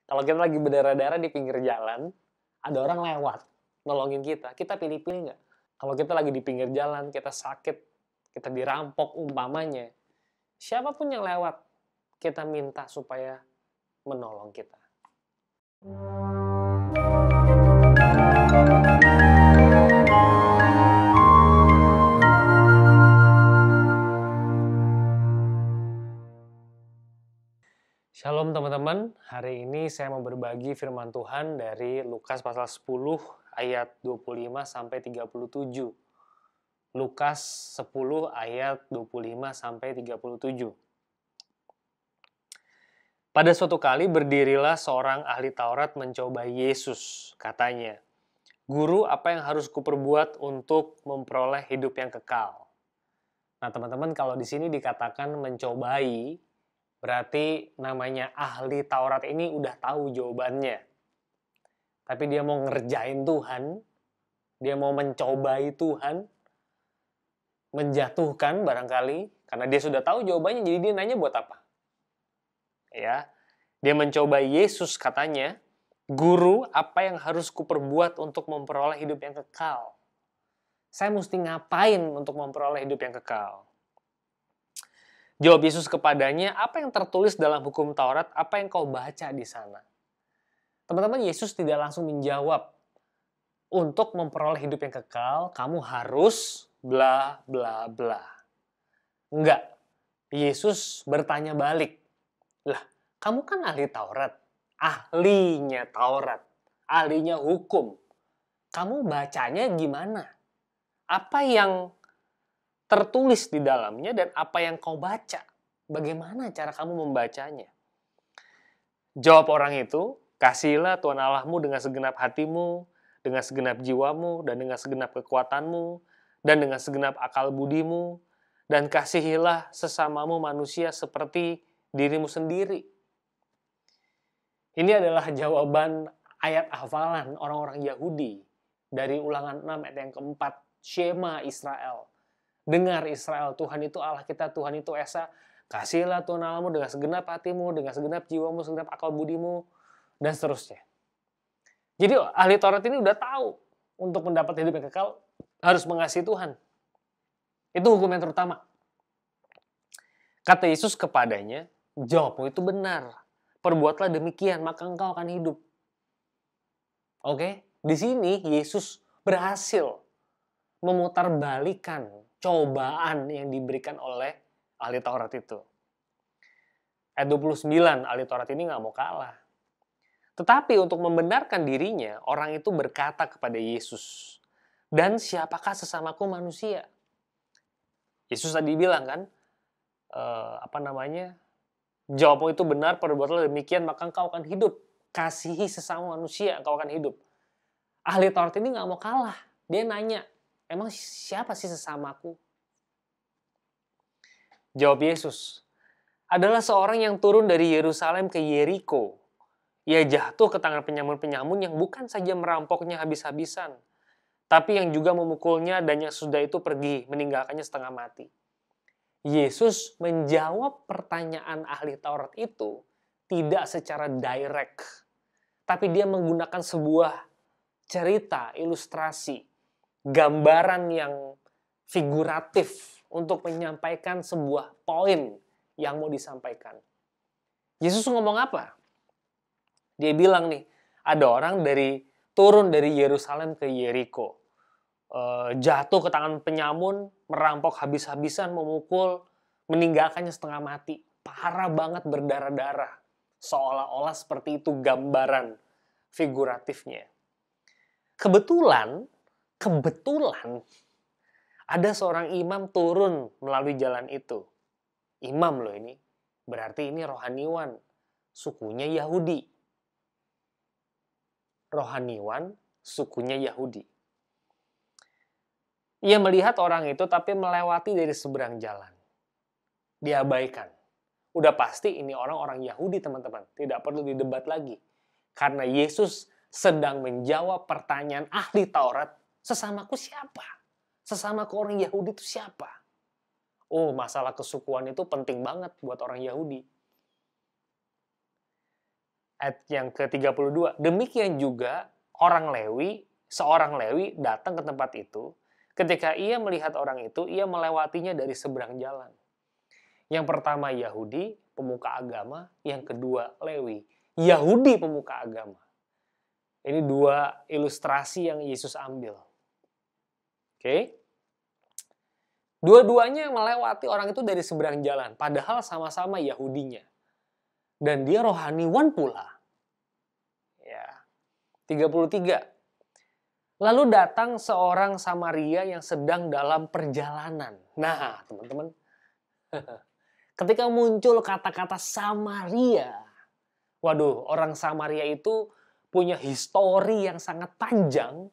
Kalau kita lagi berdarah-darah di pinggir jalan, ada orang lewat, nolongin kita. Kita pilih-pilih nggak? Kalau kita lagi di pinggir jalan, kita sakit, kita dirampok umpamanya, siapapun yang lewat, kita minta supaya menolong kita. Shalom teman-teman, hari ini saya mau berbagi firman Tuhan dari Lukas pasal 10 ayat 25 sampai 37. Lukas 10 ayat 25 sampai 37. Pada suatu kali berdirilah seorang ahli Taurat mencoba Yesus, katanya, "Guru, apa yang harus kuperbuat untuk memperoleh hidup yang kekal?" Nah, teman-teman, kalau di sini dikatakan mencobai, berarti namanya ahli Taurat ini udah tahu jawabannya. Tapi dia mau ngerjain Tuhan, dia mau mencobai Tuhan, menjatuhkan barangkali, karena dia sudah tahu jawabannya, jadi dia nanya buat apa? Ya, dia mencobai Yesus, katanya, "Guru, apa yang harus kuperbuat untuk memperoleh hidup yang kekal? Saya mesti ngapain untuk memperoleh hidup yang kekal?" Jawab Yesus kepadanya, "Apa yang tertulis dalam hukum Taurat? Apa yang kau baca di sana?" Teman-teman, Yesus tidak langsung menjawab, untuk memperoleh hidup yang kekal, kamu harus bla bla bla. Enggak. Yesus bertanya balik. Lah, kamu kan ahli Taurat. Ahlinya Taurat. Ahlinya hukum. Kamu bacanya gimana? Apa yang tertulis di dalamnya dan apa yang kau baca? Bagaimana cara kamu membacanya? Jawab orang itu, "Kasihilah Tuhan Allahmu dengan segenap hatimu, dengan segenap jiwamu, dan dengan segenap kekuatanmu, dan dengan segenap akal budimu, dan kasihilah sesamamu manusia seperti dirimu sendiri." Ini adalah jawaban ayat hafalan orang-orang Yahudi dari Ulangan 6 ayat yang keempat, Shema Israel. Dengar Israel, Tuhan itu Allah kita, Tuhan itu Esa. Kasihilah Tuhan Allahmu dengan segenap hatimu, dengan segenap jiwamu, segenap akal budimu, dan seterusnya. Jadi ahli Taurat ini udah tahu untuk mendapat hidup yang kekal harus mengasihi Tuhan. Itu hukum yang terutama. Kata Yesus kepadanya, "Jawabmu itu benar. Perbuatlah demikian, maka engkau akan hidup." Oke? Di sini Yesus berhasil memutarbalikan cobaan yang diberikan oleh ahli Taurat itu. Ayat 29, ahli Taurat ini nggak mau kalah. Tetapi untuk membenarkan dirinya, orang itu berkata kepada Yesus, "Dan siapakah sesamaku manusia?" Yesus tadi bilang kan, "Jawabmu itu benar, perbuatlah demikian, maka engkau akan hidup. Kasihi sesama manusia, engkau akan hidup." Ahli Taurat ini nggak mau kalah. Dia nanya, "Emang siapa sih sesamaku?" Jawab Yesus, "Adalah seorang yang turun dari Yerusalem ke Yeriko. Ia jatuh ke tangan penyamun-penyamun yang bukan saja merampoknya habis-habisan, tapi yang juga memukulnya dan yang sudah itu pergi, meninggalkannya setengah mati." Yesus menjawab pertanyaan ahli Taurat itu tidak secara direct, tapi dia menggunakan sebuah cerita, ilustrasi, gambaran yang figuratif untuk menyampaikan sebuah poin yang mau disampaikan. Yesus ngomong apa? Dia bilang nih, ada orang turun dari Yerusalem ke Yeriko, jatuh ke tangan penyamun, merampok habis-habisan, memukul, meninggalkannya setengah mati. Parah banget, berdarah-darah. Seolah-olah seperti itu gambaran figuratifnya. Kebetulan ada seorang imam turun melalui jalan itu. Imam loh ini. Berarti ini rohaniwan. Sukunya Yahudi. Rohaniwan, sukunya Yahudi. Ia melihat orang itu tapi melewati dari seberang jalan. Diabaikan. Udah pasti ini orang-orang Yahudi, teman-teman. Tidak perlu didebat lagi. Karena Yesus sedang menjawab pertanyaan ahli Taurat, sesamaku siapa? Sesamaku orang Yahudi itu siapa? Oh, masalah kesukuan itu penting banget buat orang Yahudi. Ayat yang ke-32. Demikian juga seorang Lewi datang ke tempat itu. Ketika ia melihat orang itu, ia melewatinya dari seberang jalan. Yang pertama Yahudi, pemuka agama. Yang kedua Lewi, Yahudi pemuka agama. Ini dua ilustrasi yang Yesus ambil. Oke? Dua-duanya melewati orang itu dari seberang jalan, padahal sama-sama Yahudinya. Dan dia rohaniwan pula. Ya. 33. Lalu datang seorang Samaria yang sedang dalam perjalanan. Nah, teman-teman, ketika muncul kata-kata Samaria, waduh, orang Samaria itu punya histori yang sangat panjang,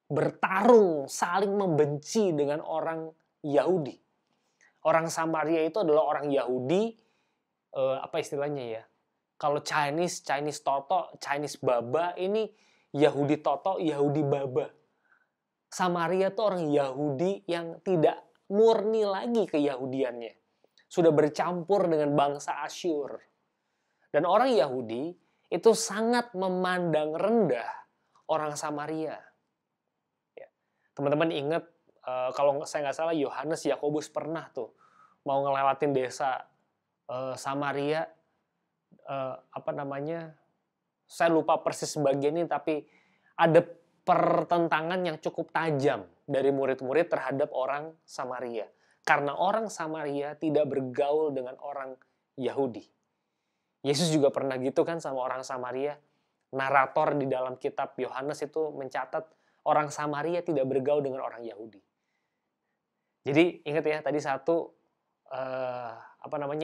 bertarung, saling membenci dengan orang Yahudi. Orang Samaria itu adalah orang Yahudi, apa istilahnya ya? Kalau Chinese Toto, Chinese Baba, ini Yahudi Toto, Yahudi Baba. Samaria itu orang Yahudi yang tidak murni lagi keyahudiannya. Sudah bercampur dengan bangsa Asyur. Dan orang Yahudi itu sangat memandang rendah orang Samaria. Ya. Teman-teman ingat, kalau saya nggak salah, Yohanes Yakobus pernah tuh mau ngelewatin desa Samaria, saya lupa persis bagian ini, tapi ada pertentangan yang cukup tajam dari murid-murid terhadap orang Samaria. Karena orang Samaria tidak bergaul dengan orang Yahudi. Yesus juga pernah gitu kan sama orang Samaria. Narator di dalam kitab Yohanes itu mencatat orang Samaria tidak bergaul dengan orang Yahudi. Jadi ingat ya, tadi satu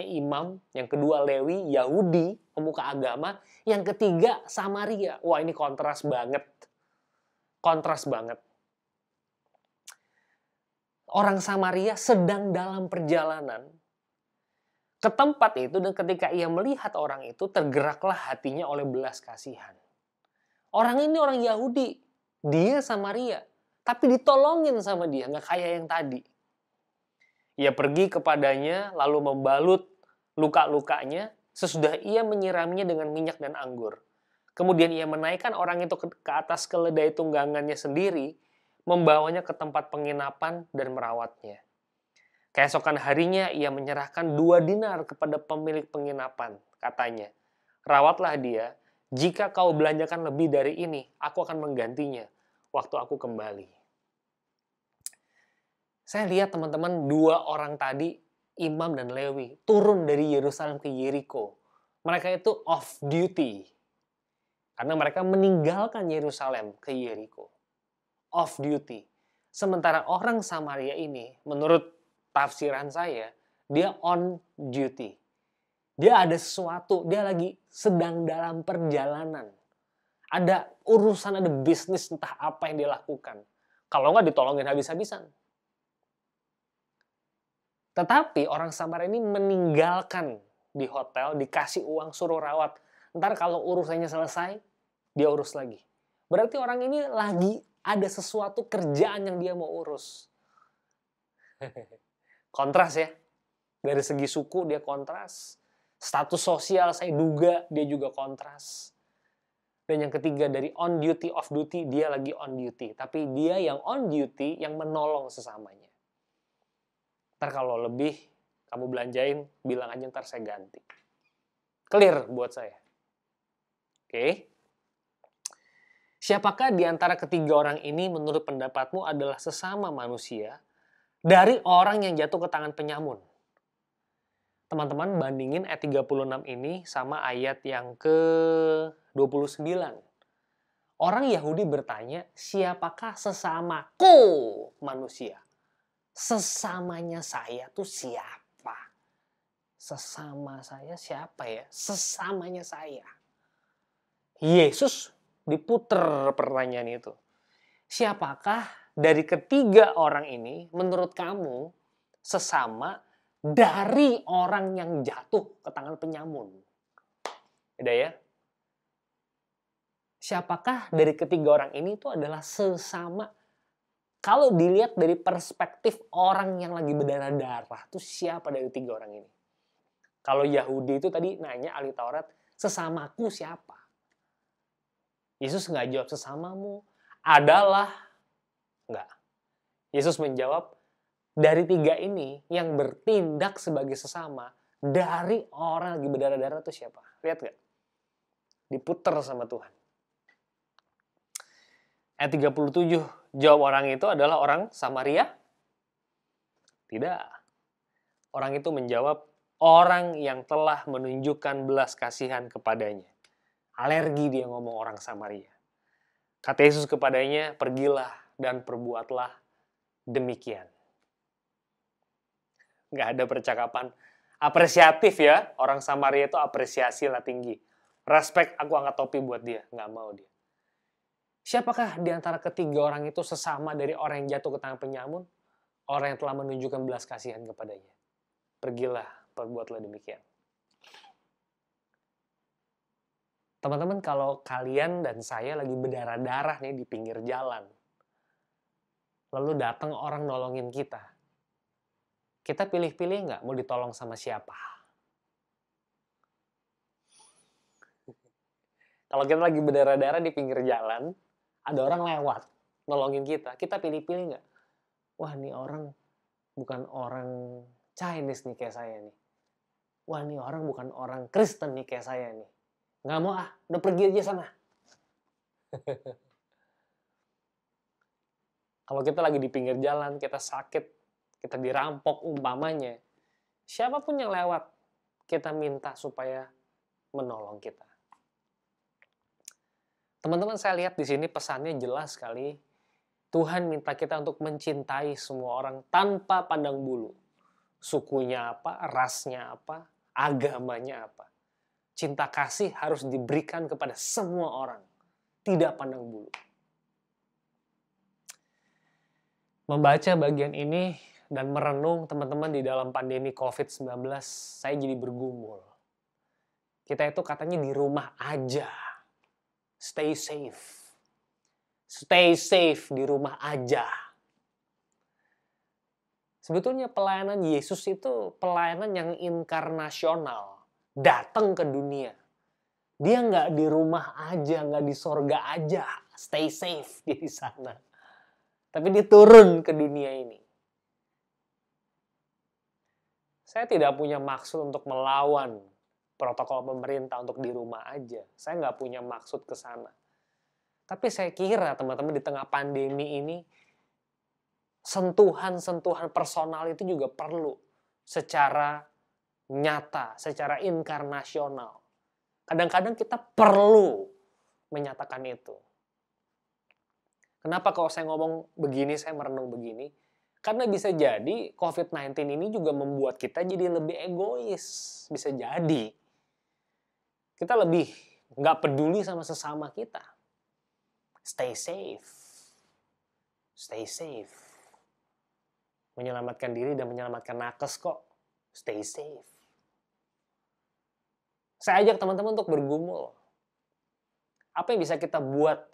imam, yang kedua Lewi, Yahudi, pemuka agama, yang ketiga Samaria. Wah, ini kontras banget. Kontras banget. Orang Samaria sedang dalam perjalanan ke tempat itu, dan ketika ia melihat orang itu, tergeraklah hatinya oleh belas kasihan. Orang ini orang Yahudi, dia Samaria, tapi ditolongin sama dia, nggak kayak yang tadi. Ia pergi kepadanya, lalu membalut luka-lukanya, sesudah ia menyiramnya dengan minyak dan anggur. Kemudian ia menaikkan orang itu ke atas keledai tunggangannya sendiri, membawanya ke tempat penginapan dan merawatnya. Keesokan harinya ia menyerahkan 2 dinar kepada pemilik penginapan. Katanya, rawatlah dia, jika kau belanjakan lebih dari ini, aku akan menggantinya waktu aku kembali. Saya lihat teman-teman, 2 orang tadi, Imam dan Lewi, turun dari Yerusalem ke Yeriko. Mereka itu off duty. Karena mereka meninggalkan Yerusalem ke Yeriko. Off duty. Sementara orang Samaria ini, menurut tafsiran saya, dia on duty. Dia ada sesuatu, dia lagi sedang dalam perjalanan. Ada urusan, ada bisnis, entah apa yang dia lakukan. Kalau nggak ditolongin habis-habisan. Tetapi orang Samaria ini meninggalkan di hotel, dikasih uang, suruh rawat. Ntar kalau urusannya selesai, dia urus lagi. Berarti orang ini lagi ada sesuatu kerjaan yang dia mau urus. Kontras ya. Dari segi suku dia kontras. Status sosial saya duga dia juga kontras. Dan yang ketiga, dari on duty, off duty, dia lagi on duty. Tapi dia yang on duty, yang menolong sesamanya. Ntar kalau lebih kamu belanjain, bilang aja ntar saya ganti. Clear buat saya. Oke. Siapakah di antara ketiga orang ini menurut pendapatmu adalah sesama manusia dari orang yang jatuh ke tangan penyamun? Teman-teman bandingin ayat 36 ini sama ayat yang ke-29. Orang Yahudi bertanya, siapakah sesamaku manusia? Sesamanya saya tuh siapa? Sesama saya siapa ya? Sesamanya saya. Yesus diputer pertanyaan itu. Siapakah dari ketiga orang ini menurut kamu sesama dari orang yang jatuh ke tangan penyamun? Beda ya? Siapakah dari ketiga orang ini itu adalah sesama? Kalau dilihat dari perspektif orang yang lagi berdarah-darah, itu siapa dari 3 orang ini? Kalau Yahudi itu tadi nanya ahli Taurat, Sesamaku siapa? Yesus nggak jawab sesamamu adalah, nggak. Yesus menjawab, dari tiga ini yang bertindak sebagai sesama dari orang lagi berdarah-darah itu siapa? Lihat nggak? Diputer sama Tuhan. Ayat 37, jawab orang itu adalah orang Samaria? Tidak. Orang itu menjawab, orang yang telah menunjukkan belas kasihan kepadanya. Alergi dia ngomong orang Samaria. Kata Yesus kepadanya, pergilah dan perbuatlah demikian. Nggak ada percakapan apresiatif ya. Orang Samaria itu apresiasi lah tinggi. Respect, aku angkat topi buat dia. Nggak mau dia. Siapakah di antara ketiga orang itu sesama dari orang yang jatuh ke tangan penyamun? Orang yang telah menunjukkan belas kasihan kepadanya. Pergilah, perbuatlah demikian. Teman-teman, kalau kalian dan saya lagi berdarah-darah nih di pinggir jalan, lalu datang orang nolongin kita pilih-pilih nggak mau ditolong sama siapa? Kalau kita lagi berdarah-darah di pinggir jalan, ada orang lewat nolongin kita pilih-pilih nggak? Wah, ini orang bukan orang Chinese nih kayak saya nih. Wah, ini orang bukan orang Kristen nih kayak saya nih. Nggak mau udah pergi aja sana. Kalau kita lagi di pinggir jalan, kita sakit, kita dirampok umpamanya, siapapun yang lewat, kita minta supaya menolong kita. Teman-teman, saya lihat di sini pesannya jelas sekali. Tuhan minta kita untuk mencintai semua orang tanpa pandang bulu. Sukunya apa, rasnya apa, agamanya apa. Cinta kasih harus diberikan kepada semua orang, tidak pandang bulu. Membaca bagian ini dan merenung teman-teman di dalam pandemi COVID-19, saya jadi bergumul. Kita itu katanya di rumah aja. Stay safe. Stay safe di rumah aja. Sebetulnya pelayanan Yesus itu pelayanan yang inkarnasional. Datang ke dunia. Dia nggak di rumah aja, nggak di sorga aja. Stay safe dia di sana. Tapi dia turun ke dunia ini. Saya tidak punya maksud untuk melawan protokol pemerintah untuk di rumah aja. Saya nggak punya maksud ke sana. Tapi saya kira teman-teman di tengah pandemi ini, sentuhan-sentuhan personal itu juga perlu secara nyata, secara inkarnasional. Kadang-kadang kita perlu menyatakan itu. Kenapa kalau saya ngomong begini, saya merenung begini? Karena bisa jadi COVID-19 ini juga membuat kita jadi lebih egois. Bisa jadi. Kita lebih nggak peduli sama sesama kita. Stay safe. Stay safe. Menyelamatkan diri dan menyelamatkan nakes kok. Stay safe. Saya ajak teman-teman untuk bergumul. Apa yang bisa kita buat?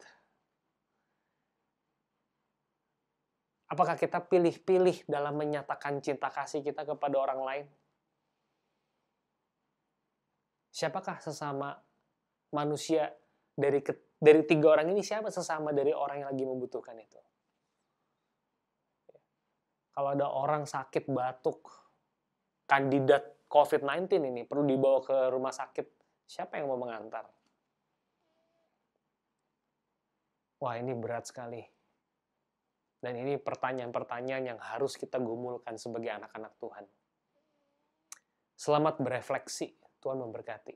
Apakah kita pilih-pilih dalam menyatakan cinta kasih kita kepada orang lain? Siapakah sesama manusia dari tiga orang ini, siapa sesama dari orang yang lagi membutuhkan itu? Kalau ada orang sakit batuk, kandidat COVID-19 ini perlu dibawa ke rumah sakit, siapa yang mau mengantar? Wah, ini berat sekali. Dan ini pertanyaan-pertanyaan yang harus kita gumulkan sebagai anak-anak Tuhan. Selamat berefleksi. Tuhan memberkati.